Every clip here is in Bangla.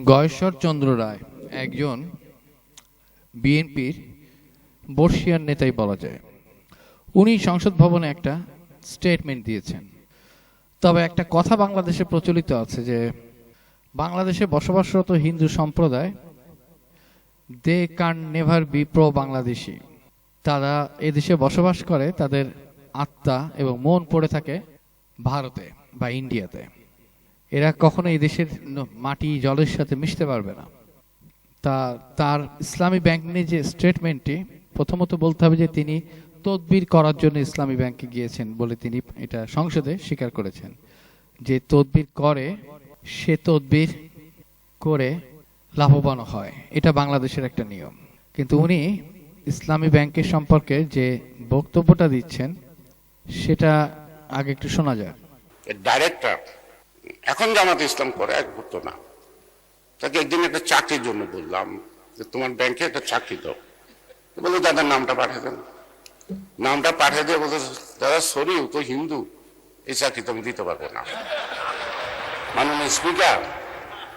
গয়েশ্বর চন্দ্র রায় একজন বিএনপির বর্ষিয়ান নেতাই বলা যায়। উনি সংসদ ভবনে একটা স্টেটমেন্ট দিয়েছেন। তবে একটা কথা বাংলাদেশে প্রচলিত আছে যে বাংলাদেশে বসবাসরত হিন্দু সম্প্রদায় they can never be pro Bangladeshi. তারা এদেশে বসবাস করে, তাদের আত্মা এবং মন পড়ে থাকে ভারতে বা ইন্ডিয়াতে। এরা কখনো এই দেশের মাটি জলের সাথে মিশতে পারবে না। তার ইসলামী ব্যাংক নিয়ে যে স্টেটমেন্টটি, প্রথমত বলতে হবে যে তিনি তদবির করার জন্য ইসলামী ব্যাংকে গিয়েছেন বলে তিনি এটা সংসদে স্বীকার করেছেন। যে তদবির করে সে তদবির করে লাভবান হয়, এটা বাংলাদেশের একটা নিয়ম। কিন্তু উনি ইসলামী ব্যাংকের সম্পর্কে যে বক্তব্যটা দিচ্ছেন সেটা আগে একটু শোনা যায়। ডাইরেক্টর এখন জামাতে ইসলাম করে, এক ভুক্ত না। তাকে একদিন একটা চাকরির জন্য বললাম যে তোমার ব্যাংকে একটা চাকরি দাও। বলে দাদার নামটা পাঠিয়ে দেন। নামটা পাঠিয়ে দিয়ে বলতে, দাদা সরি ও তো হিন্দু, এই চাকরি তো আমি দিতে পারবো না। মাননীয় স্পিকার,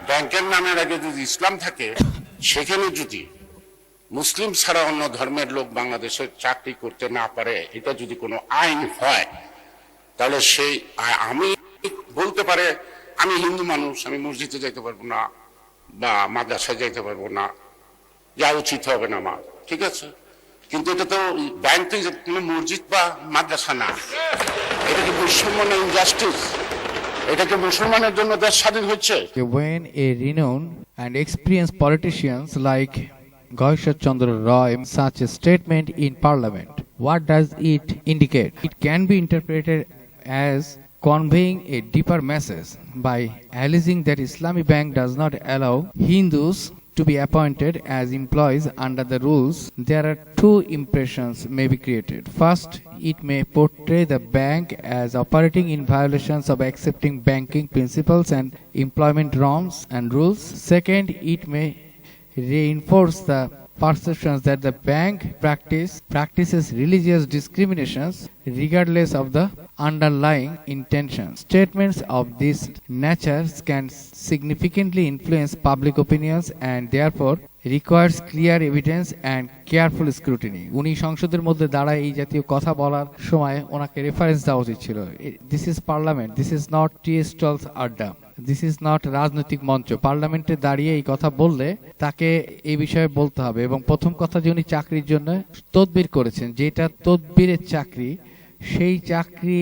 ব্যাংকের নামের আগে যদি ইসলাম থাকে, সেখানে যদি মুসলিম ছাড়া অন্য ধর্মের লোক বাংলাদেশে চাকরি করতে না পারে, এটা যদি কোনো আইন হয়, তাহলে সেই আমি বলতে পারে আমি হিন্দু মানুষ, আমি মসজিদে যাইতে পারবো না বা মাদ্রাসায় যাইতে পারবো না, যা উচিত হবে না আমার, ঠিক আছে। কিন্তু এটা তো ব্যাংক তো কোনো মসজিদ বা মাদ্রাসা না। এটা কি বৈষম্য না, ইনজাস্টিস? এটাকে মুসলমানের জন্য দেশ স্বাধীন হচ্ছে। When a renowned and experienced politicians like Gayeshwar Chandra Roy such a statement in parliament, what does it indicate? It can be interpreted as conveying a deeper message by alleging that Islamic Bank does not allow Hindus to be appointed as employees under the rules. There are two impressions may be created. First, it may portray the bank as operating in violations of accepting banking principles and employment norms and rules. Second, it may reinforce the perceptions that the bank practices religious discriminations regardless of the underlying intentions. Statements of this nature can significantly influence public opinions and therefore requires clear evidence and careful scrutiny. উনি সংসদের মধ্যে দাঁড়ায় এই জাতীয় কথা বলার সময় ওনাকে রেফারেন্স দেওয়া উচিত ছিল। This is parliament, this is not T stalls আড্ডা, দিস ইজ নট রাজনৈতিক মঞ্চ। পার্লামেন্টে দাঁড়িয়ে এই কথা বললে তাকে এই বিষয়ে বলতে হবে। এবং প্রথম কথা যে উনি চাকরির জন্য তদবির করেছেন, যেটা তদবিরের চাকরি, সেই চাকরি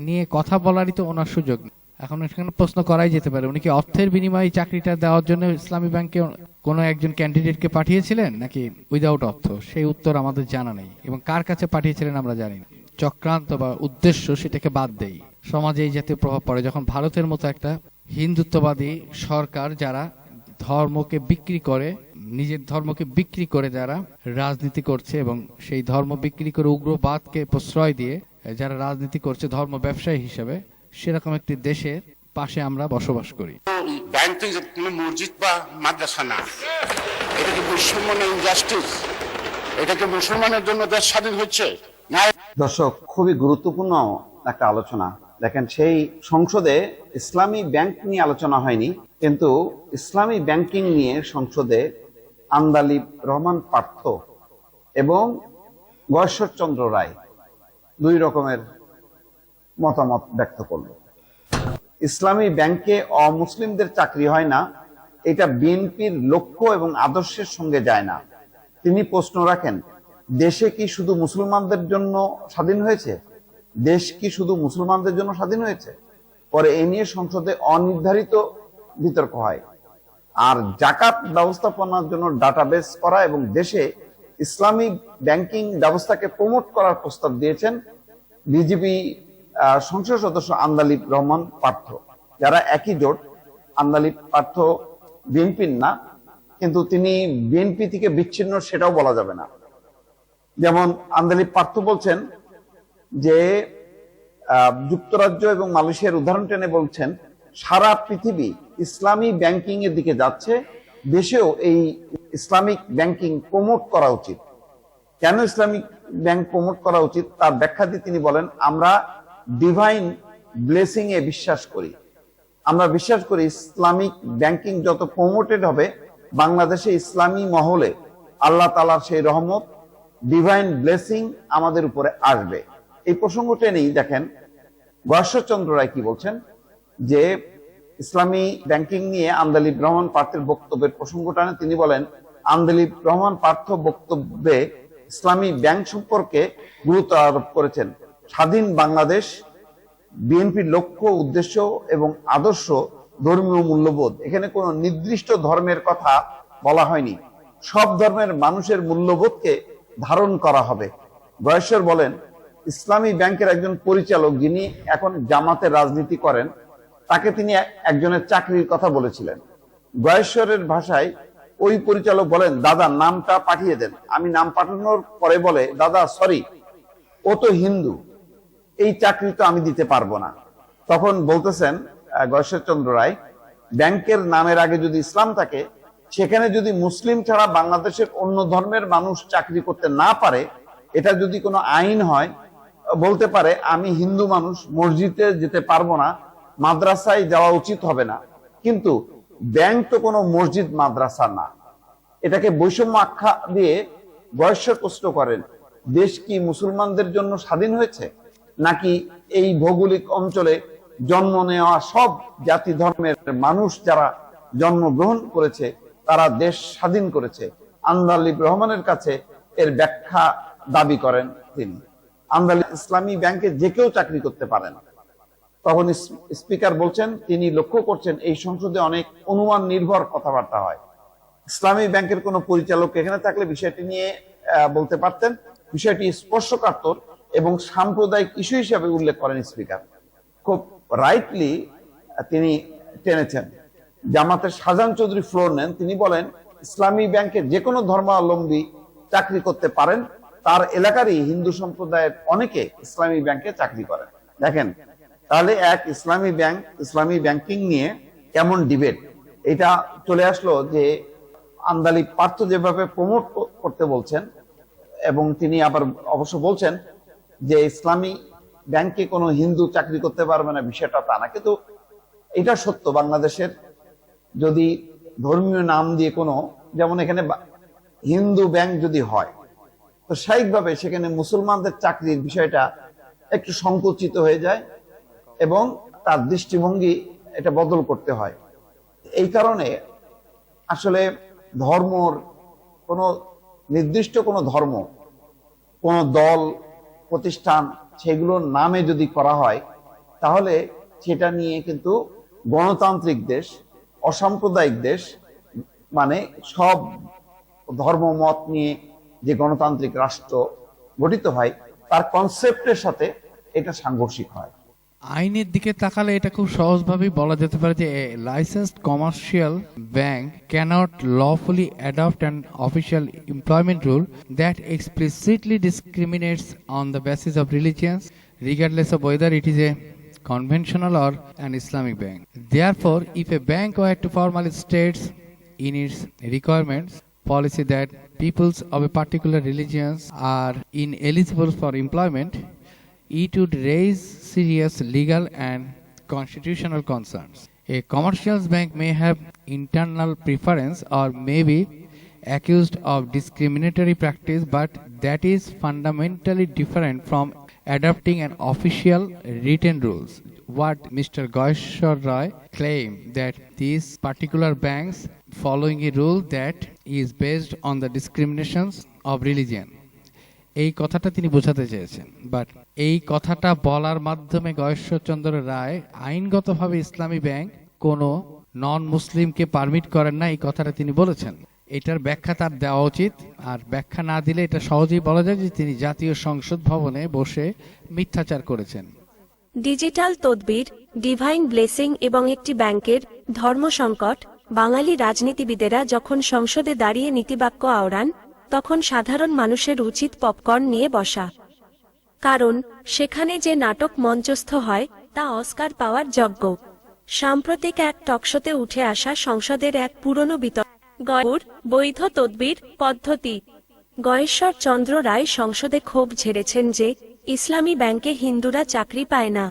নিয়ে কথা বলারই তো ওনার সুযোগ নেই। এখন এখানে প্রশ্ন করাই যেতে পারে, উনি কি অর্থের বিনিময়ে চাকরিটা দেওয়ার জন্য ইসলামী ব্যাংকে কোনো একজন ক্যান্ডিডেটকে পাঠিয়েছিলেন নাকি উইদাউট অর্থ? সেই উত্তর আমাদের জানা নেই, এবং কার কাছে পাঠিয়েছিলেন আমরা জানি না। চক্রান্ত বা উদ্দেশ্য সেটাকে বাদ দেই। সমাজে এই জাতীয় প্রভাব পড়ে যখন ভারতের মতো একটা হিন্দুত্ববাদী সরকার, যারা ধর্মকে বিক্রি করে, নিজের ধর্মকে বিক্রি করে যারা রাজনীতি করছে, এবং সেই ধর্ম বিক্রি করে উগ্রবাদকে প্রশ্রয় দিয়ে যারা রাজনীতি করছে ধর্ম ব্যবসায়ী হিসেবে, সেরকম একটি দেশের পাশে আমরা বসবাস করি। ব্যাংক তো কোনো মসজিদ বা মাদ্রাসা না। এটা কি বৈষম্য না, ইনজাস্টিস? এটাকে মুসলমানের জন্য দেশ স্বাধীন হচ্ছে না। দর্শক, খুবই গুরুত্বপূর্ণ একটা আলোচনা। দেখেন, সেই সংসদে ইসলামী ব্যাংক নিয়ে আলোচনা হয়নি, কিন্তু ইসলামী ব্যাংকিং নিয়ে সংসদে আন্দালিব রহমান পার্থ এবং গয়েশ্বর চন্দ্র রায় দুই রকমের মতামত ব্যক্ত করল। ইসলামী ব্যাংকে অমুসলিমদের চাকরি হয় না, এটা বিএনপির লক্ষ্য এবং আদর্শের সঙ্গে যায় না। তিনি প্রশ্ন রাখেন, দেশে কি শুধু মুসলমানদের জন্য স্বাধীন হয়েছে? দেশ কি শুধু মুসলমানদের জন্য স্বাধীন হয়েছে? পরে এ নিয়ে সংসদে অনির্ধারিত বিতর্ক হয়। আর জাকাত ব্যবস্থাপনার জন্য ডাটাবেস করা এবং দেশে ইসলামী ব্যাংকিং ব্যবস্থাকে প্রমোট করার প্রস্তাব দিয়েছেন বিজেপি সংসদ সদস্য আন্দালিব রহমান পার্থ, যারা একই জোট। আন্দালিব পার্থ বিএনপির না, কিন্তু তিনি বিএনপি থেকে বিচ্ছিন্ন সেটাও বলা যাবে না। যেমন আন্দালিব পার্থ বলছেন যে যুক্তরাজ্য এবং মালয়েশিয়ার উদাহরণ টেনে বলছেন, সারা পৃথিবী ইসলামী ব্যাংকিং এর দিকে যাচ্ছে, দেশেও এই ইসলামিক ব্যাংকিং প্রমোট করা উচিত। কেন ইসলামিক ব্যাংক প্রমোট করা উচিত তার ব্যাখ্যা দিয়ে তিনি বলেন, আমরা ডিভাইন ব্লেসিং এ বিশ্বাস করি, আমরা বিশ্বাস করি ইসলামিক ব্যাংকিং যত প্রমোটেড হবে, বাংলাদেশে ইসলামী মহলে আল্লাহ তাআলার সেই রহমত, ডিভাইন ব্লেসিং আমাদের উপরে আসবে। এই প্রসঙ্গ টেনেই দেখেন গয়েশ্বরচন্দ্র রায় কি বলছেন, যে ইসলামী ব্যাংকিং নিয়ে আন্দালিব রহমান পার্থের বক্তব্যের প্রসঙ্গ টানে তিনি বলেন, আন্দালিব রহমান পার্থ বক্তব্যে ইসলামী ব্যাংক সম্পর্কে গুরুত্ব আরোপ করেছেন। স্বাধীন বাংলাদেশ, বিএনপির লক্ষ্য, উদ্দেশ্য এবং আদর্শ, ধর্মীয় মূল্যবোধ, এখানে কোনো নির্দিষ্ট ধর্মের কথা বলা হয়নি। সব ধর্মের মানুষের মূল্যবোধকে ধারণ করা হবে। গয়েশ্বর বলেন, ইসলামী ব্যাংকের একজন পরিচালক যিনি এখন জামাতের রাজনীতি করেন, তাকে তিনি একজনের চাকরির কথা বলেছিলেন। গয়েশ্বরের ভাষায় ওই পরিচালক বলেন, দাদা নামটা পাঠিয়ে দেন। আমি নাম পাঠানোর পরে বলে, দাদা সরি, ও তো হিন্দু, এই চাকরি তো আমি দিতে পারবো না। তখন বলতেছেন গয়েশ্বরচন্দ্র রায়, ব্যাংকের নামের আগে যদি ইসলাম থাকে, সেখানে যদি মুসলিম ছাড়া বাংলাদেশের অন্য ধর্মের মানুষ চাকরি করতে না পারে, এটা যদি কোনো আইন হয়, বলতে পারে আমি হিন্দু মানুষ, মসজিদে যেতে পারবো না, মাদ্রাসায় যাওয়া উচিত হবে না। কিন্তু ব্যাংক তো কোনো মসজিদ মাদ্রাসা না। এটাকে বৈষম্য আখ্যা দিয়ে গয়েশ্বর প্রশ্ন করেন, দেশ কি মুসলমানদের জন্য স্বাধীন হয়েছে, নাকি এই ভৌগোলিক অঞ্চলে জন্ম নেওয়া সব জাতি ধর্মের মানুষ যারা জন্মগ্রহণ করেছে তারা দেশ স্বাধীন করেছে? আন্দালিব রহমানের কাছে এর ব্যাখ্যা দাবি করেন তিনি। আন্দালিব ইসলামী ব্যাংকে যে কেউ চাকরি করতে পারেন। তখন স্পিকার বলছেন, তিনি লক্ষ্য করছেন এই সংসদে অনেক অনুমান নির্ভর কথাবার্তা হয়। ইসলামী ব্যাংকের কোন পরিচালক এখানে থাকলে বিষয়টি নিয়ে বলতে পারতেন। বিষয়টি স্পর্শকাতর এবং সাম্প্রদায়িক ইস্যু হিসাবে উল্লেখ করেন স্পিকার। খুব রাইটলি তিনি টেনেছেন। জামাতের শাহজাহান চৌধুরী ফ্লোর নেন, তিনি বলেন, ইসলামী ব্যাংকে যে কোনো ধর্মাবলম্বী চাকরি করতে পারেন, তার এলাকারই হিন্দু সম্প্রদায়ের অনেকে ইসলামী ব্যাংকে চাকরি করেন। দেখেন তাহলে এক ইসলামী ব্যাংক, ইসলামী ব্যাংকিং নিয়ে কেমন ডিবেট এটা চলে আসলো, যে আন্দালিব পার্থ যেভাবে প্রমোট করতে বলছেন, এবং তিনি আবার অবশ্য বলছেন যে ইসলামী ব্যাংকে কোনো হিন্দু চাকরি করতে পারবে না, বিষয়টা তা না। কিন্তু এটা সত্য, বাংলাদেশের যদি ধর্মীয় নাম দিয়ে কোনো, যেমন এখানে হিন্দু ব্যাংক যদি হয়, তো স্বাভাবিকভাবে সেখানে মুসলমানদের চাকরির বিষয়টা একটু সংকুচিত হয়ে যায় এবং তার দৃষ্টিভঙ্গি এটা বদল করতে হয়। এই কারণে আসলে ধর্মর কোনো নির্দিষ্ট কোনো ধর্ম, কোন দল, প্রতিষ্ঠান, সেগুলোর নামে যদি করা হয়, তাহলে সেটা নিয়ে কিন্তু গণতান্ত্রিক দেশ, অসাম্প্রদায়িক দেশ, মানে সব ধর্মমত নিয়ে যে গণতান্ত্রিক রাষ্ট্র গঠিত হয়, তার কনসেপ্টের সাথে এটা সাংঘর্ষিক হয়। আইনের দিকে তাকালে এটা খুব সহজভাবেই বলা যেতে পারে যে licensed commercial bank cannot lawfully adopt an official employment rule that explicitly discriminates on the basis of religions, regardless of whether it is a conventional or an Islamic bank. Therefore, if a bank were to formally state in its requirements policy that peoples of a particular religions are ineligible for employment, it would raise serious legal and constitutional concerns. A commercial bank may have internal preference or may be accused of discriminatory practice, but that is fundamentally different from adopting an official written rules. What Mr. Goishwar Roy claimed that these particular banks following a rule that is based on the discriminations of religion. এই কথাটা তিনি বোঝাতে চেয়েছেন, বাট এই কথাটা বলার মাধ্যমে গয়েশ্বরচন্দ্র রায় আইনগতভাবে ইসলামী ব্যাংক কোনো নন মুসলিমকে পারমিট করেন না, এই কথাটা তিনি বলেছেন। এটার ব্যাখ্যা তার দেওয়া উচিত, আর ব্যাখ্যা না দিলে এটা সহজেই বলা যায় যে তিনি জাতীয় সংসদ ভবনে বসে মিথ্যাচার করেছেন। ডিজিটাল তদবির, ডিভাইন ব্লেসিং এবং একটি ব্যাংকের ধর্ম সংকট। বাঙালি রাজনীতিবিদেরা যখন সংসদে দাঁড়িয়ে নীতিবাক্য আওড়ান, তখন সাধারণ মানুষের উচিত পপকর্ন নিয়ে বসা। কারণ সেখানে যে নাটক মঞ্চস্থ হয় তা অস্কার পাওয়ার যোগ্য। সাম্প্রতিক এক টকশোতে উঠে আসা সংসদের এক পুরনো বিতর্ক বৈধ তদবির পদ্ধতি। গয়েশ্বর চন্দ্র রায় সংসদে ক্ষোভ ঝেড়েছেন যে ইসলামী ব্যাংকে হিন্দুরা চাকরি পায় না।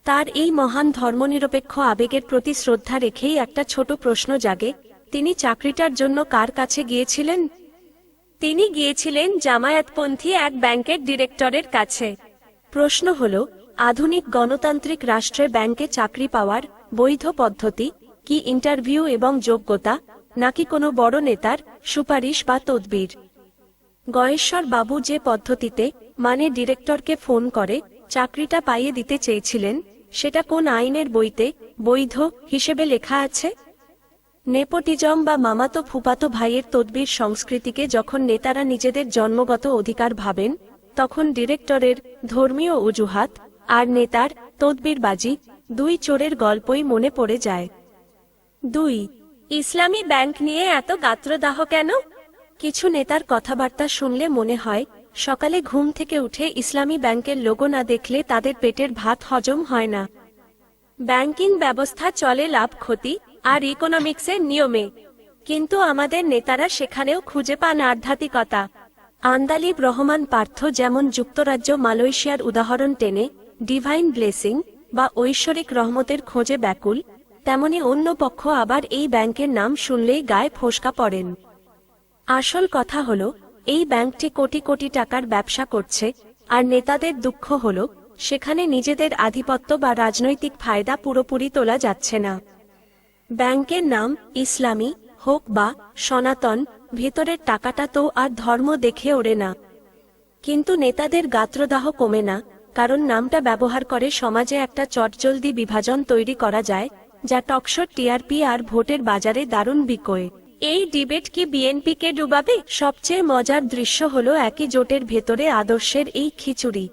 তার এই মহান ধর্মনিরপেক্ষ আবেগের প্রতি শ্রদ্ধা রেখেই একটা ছোট প্রশ্ন জাগে, তিনি চাকরিটার জন্য কার কাছে গিয়েছিলেন? তিনি গিয়েছিলেন জামায়াতপন্থী এক ব্যাংকের ডিরেক্টরের কাছে। প্রশ্ন হল, আধুনিক গণতান্ত্রিক রাষ্ট্রে ব্যাংকে চাকরি পাওয়ার বৈধ পদ্ধতি কি ইন্টারভিউ এবং যোগ্যতা, নাকি কোনো বড় নেতার সুপারিশ বা তদবির? গয়েশ্বর বাবু যে পদ্ধতিতে, মানে ডিরেক্টরকে ফোন করে চাকরিটা পাইয়ে দিতে চেয়েছিলেন, সেটা কোন আইনের বইতে বৈধ হিসেবে লেখা আছে? নেপোটিজম বা মামাতো ফুপাতো ভাইয়ের তদবির সংস্কৃতিকে যখন নেতারা নিজেদের জন্মগত অধিকার ভাবেন, তখন ডিরেক্টরের ধর্মীয় অজুহাত আর নেতার তদবিরবাজি, দুই চোরের গল্পই মনে পড়ে যায়। 2. ইসলামী ব্যাংক নিয়ে এত গাত্রদাহ কেন? কিছু নেতার কথাবার্তা শুনলে মনে হয়, সকালে ঘুম থেকে উঠে ইসলামী ব্যাংকের লোগো না দেখলে তাদের পেটের ভাত হজম হয় না। ব্যাংকিং ব্যবস্থা চলে লাভ ক্ষতি আর ইকোনমিক্সের নিয়মে, কিন্তু আমাদের নেতারা সেখানেও খুঁজে পান আধ্যাত্মিকতা। আন্দালিব রহমান পার্থ যেমন যুক্তরাজ্য মালয়েশিয়ার উদাহরণ টেনে ডিভাইন ব্লেসিং বা ঐশ্বরিক রহমতের খোঁজে ব্যাকুল, তেমনি অন্য পক্ষ আবার এই ব্যাংকের নাম শুনলেই গায়ে ফোসকা পড়েন। আসল কথা হল, এই ব্যাংকটি কোটি কোটি টাকার ব্যবসা করছে, আর নেতাদের দুঃখ হল সেখানে নিজেদের আধিপত্য বা রাজনৈতিক ফায়দা পুরোপুরি তোলা যাচ্ছে না। ব্যাংকের নাম ইসলামী হোক বা সনাতন, ভেতরের টাকাটা তো আর ধর্ম দেখে ওড়ে না। কিন্তু নেতাদের গাত্রদাহ কমে না, কারণ নামটা ব্যবহার করে সমাজে একটা চটজলদি বিভাজন তৈরি করা যায়, যা টকশোর টিআরপি আর ভোটের বাজারে দারুণ বিকোয়। এই ডিবেট কি বিএনপিকে ডুবাবে? সবচেয়ে মজার দৃশ্য হলো একই জোটের ভেতরে আদর্শের এই খিচুড়ি।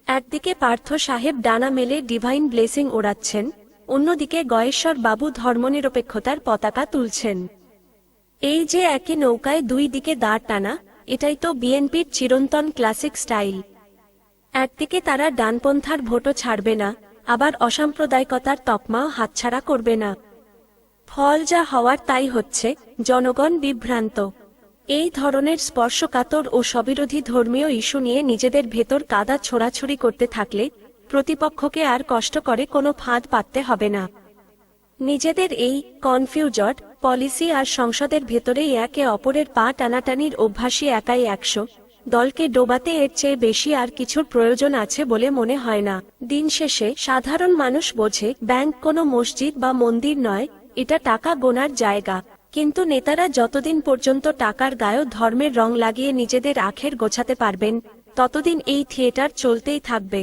একদিকে পার্থ সাহেব ডানা মেলে ডিভাইন ব্লেসিং ওড়াচ্ছেন, অন্যদিকে গয়েশ্বর বাবু ধর্মনিরপেক্ষতার পতাকা তুলছেন। এই যে একই নৌকায় দুই দিকে দাঁড় টানা, এটাই তো বিএনপির চিরন্তন ক্লাসিক স্টাইল। একদিকে তারা ডানপন্থার ভোটও ছাড়বে না, আবার অসাম্প্রদায়িকতার তকমাও হাতছাড়া করবে না। ফল যা হওয়ার তাই হচ্ছে, জনগণ বিভ্রান্ত। এই ধরনের স্পর্শকাতর ও স্ববিরোধী ধর্মীয় ইস্যু নিয়ে নিজেদের ভেতর কাদা ছোড়াছুড়ি করতে থাকলে প্রতিপক্ষকে আর কষ্ট করে কোনো ফাঁদ পাততে হবে না। নিজেদের এই কনফিউজড পলিসি আর সংসদের ভেতরেই একে অপরের পা টানাটানির অভ্যাসী একাই 100 দলকে ডোবাতে এর চেয়ে বেশি আর কিছুর প্রয়োজন আছে বলে মনে হয় না। দিন শেষে সাধারণ মানুষ বোঝে, ব্যাংক কোনো মসজিদ বা মন্দির নয়, এটা টাকা গোনার জায়গা। কিন্তু নেতারা যতদিন পর্যন্ত টাকার গায়ে ধর্মের রং লাগিয়ে নিজেদের আখের গোছাতে পারবেন, ততদিন এই থিয়েটার চলতেই থাকবে।